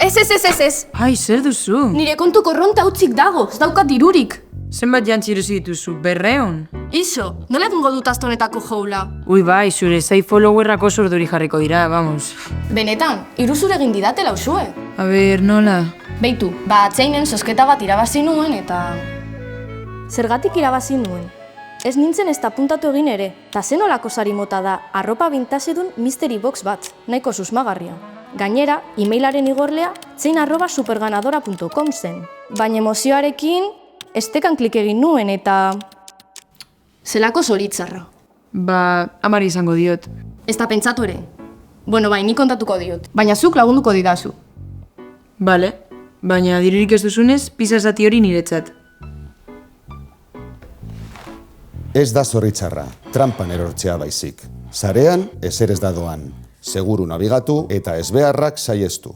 Ez. Ai, zer duzu? Nire kontu korronta utzik dago, ez daukat dirurik. Zenbat jantzi erosi dituzu, 200? Iso, nola egingo dut astonetako joula? Ui bai, zure zai followerrak oso urduri jarriko dira, vamos. Benetan, iruzur egin didatela usue. A ber, nola? Beitu, atzeinen sosketa bat irabazi nuen eta... Zergatik irabazi nuen? Ez nintzen ez da puntatu egin ere, eta zenolako sari mota da arropa bintazedun mystery box bat, nahiko susmagarria. Gainera, e-mailaren igorlea zein@superganadora.com zen. Baina emozioarekin, estekan klik egin nuen eta... Zelako zoritzarra. Amari izango diot. Ez da pentsatu ere. Bueno, bai, nik kontatuko diot. Baina zuk lagunduko didazu. Bale, baina dirurik ez duzunez, pizza zati hori niretzat. Ez da zorritzarra, trampan erortzea baizik. Sarean, ezer ez da doan. Seguru nabigatu eta ezbeharrak saiestu.